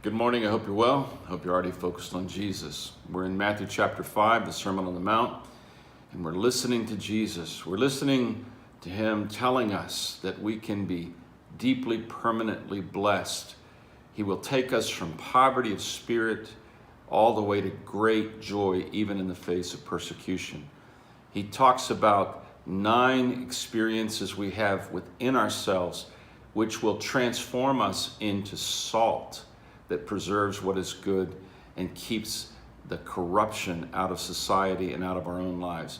Good morning. I hope you're well. I hope you're already focused on Jesus. We're in Matthew chapter 5, the Sermon on the Mount, and we're listening to Jesus. We're listening to him telling us that we can be deeply, permanently blessed. He will take us from poverty of spirit all the way to great joy, even in the face of persecution. He talks about 9 experiences we have within ourselves, which will transform us into salt that preserves what is good and keeps the corruption out of society and out of our own lives.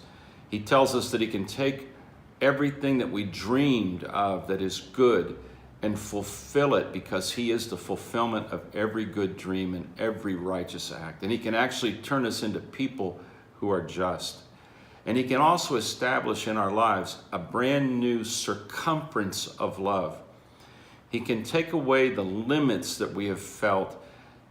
He tells us that he can take everything that we dreamed of that is good and fulfill it, because he is the fulfillment of every good dream and every righteous act. And he can actually turn us into people who are just. And he can also establish in our lives a brand new circumference of love. He can take away the limits that we have felt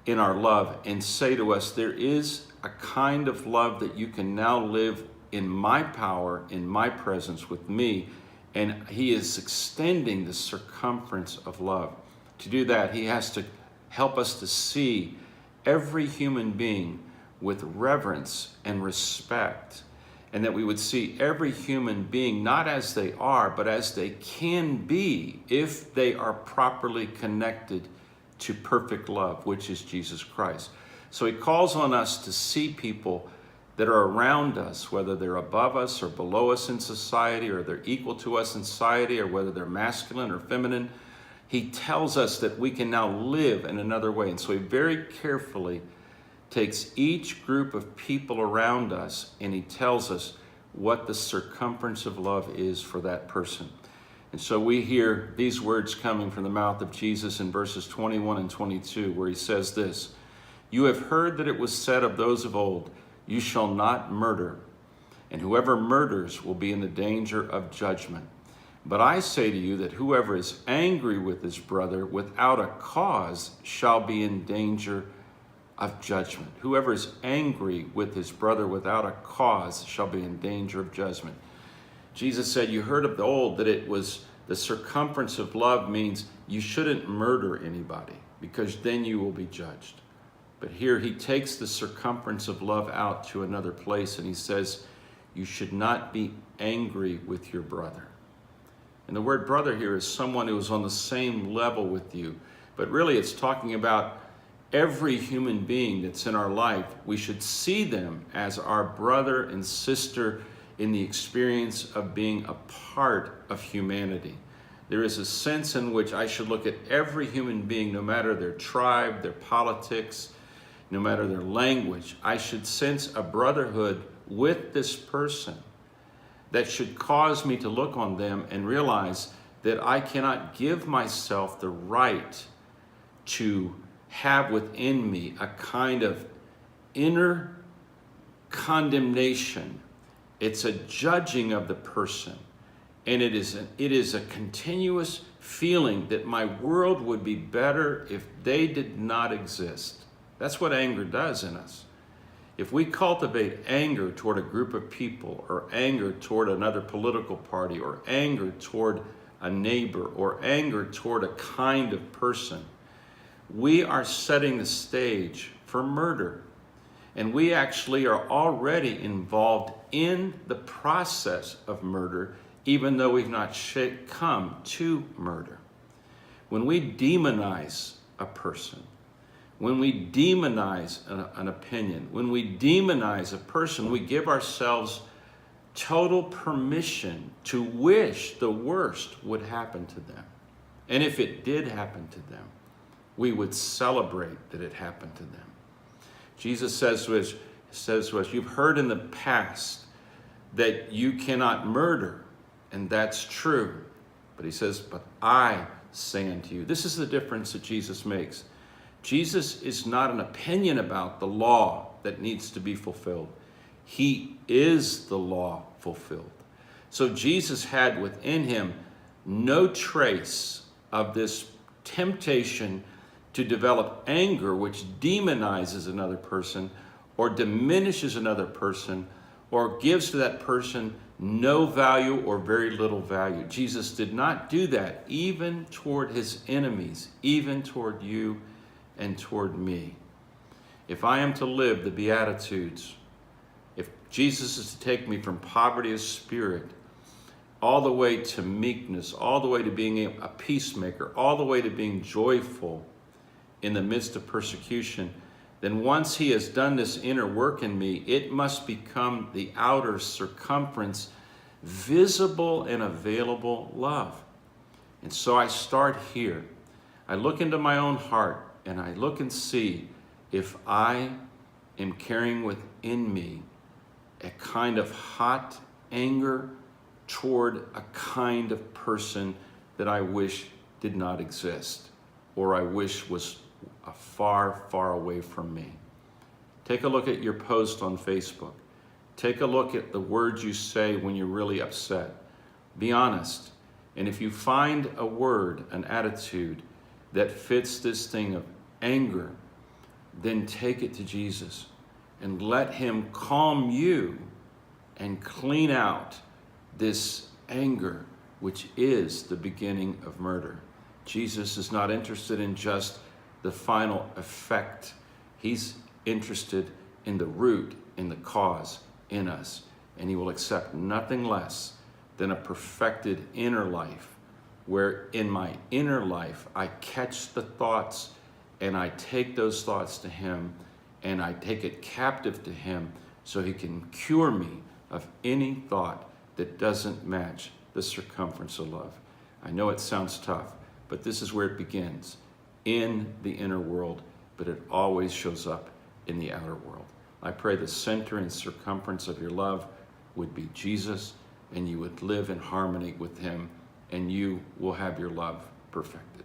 in our love and say to us, there is a kind of love that you can now live in my power, in my presence with me. And he is extending the circumference of love. To do that, he has to help us to see every human being with reverence and respect, and that we would see every human being not as they are, but as they can be if they are properly connected to perfect love, which is Jesus Christ. So he calls on us to see people that are around us, whether they're above us or below us in society, or they're equal to us in society, or whether they're masculine or feminine. He tells us that we can now live in another way. And so he very carefully takes each group of people around us and he tells us what the circumference of love is for that person. And so we hear these words coming from the mouth of Jesus in verses 21 and 22, where he says this: "You have heard that it was said of those of old, 'You shall not murder, and whoever murders will be in the danger of judgment.' But I say to you that whoever is angry with his brother without a cause shall be in danger of judgment." Whoever is angry with his brother without a cause shall be in danger of judgment. Jesus said, you heard of the old that it was the circumference of love means you shouldn't murder anybody, because then you will be judged. But here he takes the circumference of love out to another place, and he says, you should not be angry with your brother. And the word brother here is someone who is on the same level with you. But really it's talking about every human being that's in our life. We should see them as our brother and sister in the experience of being a part of humanity. There is a sense in which I should look at every human being, no matter their tribe, their politics, no matter their language. I should sense a brotherhood with this person that should cause me to look on them and realize that I cannot give myself the right to have within me a kind of inner condemnation. It's a judging of the person. And it is a continuous feeling that my world would be better if they did not exist. That's what anger does in us. If we cultivate anger toward a group of people, or anger toward another political party, or anger toward a neighbor, or anger toward a kind of person, we are setting the stage for murder. And we actually are already involved in the process of murder, even though we've not come to murder. When we demonize a person, when we demonize an opinion, when we demonize a person, we give ourselves total permission to wish the worst would happen to them. And if it did happen to them, we would celebrate that it happened to them. Jesus says to us, you've heard in the past that you cannot murder, and that's true. But he says, but I say unto you. This is the difference that Jesus makes. Jesus is not an opinion about the law that needs to be fulfilled. He is the law fulfilled. So Jesus had within him no trace of this temptation to develop anger, which demonizes another person or diminishes another person or gives to that person no value or very little value. Jesus did not do that, even toward his enemies, even toward you and toward me. If I am to live the Beatitudes, if Jesus is to take me from poverty of spirit all the way to meekness, all the way to being a peacemaker, all the way to being joyful in the midst of persecution, then once he has done this inner work in me, it must become the outer circumference, visible and available love. And so I start here. I look into my own heart and I look and see if I am carrying within me a kind of hot anger toward a kind of person that I wish did not exist, or I wish was far, far away from me. Take a look at your post on Facebook. Take a look at the words you say when you're really upset. Be honest. And if you find a word, an attitude that fits this thing of anger, then take it to Jesus and let him calm you and clean out this anger, which is the beginning of murder. Jesus is not interested in just the final effect. He's interested in the root, in the cause in us. And he will accept nothing less than a perfected inner life, where in my inner life I catch the thoughts and I take those thoughts to him and I take it captive to him so he can cure me of any thought that doesn't match the circumference of love. I know it sounds tough, but this is where it begins, in the inner world, but it always shows up in the outer world. I pray the center and circumference of your love would be Jesus, and you would live in harmony with him, and you will have your love perfected.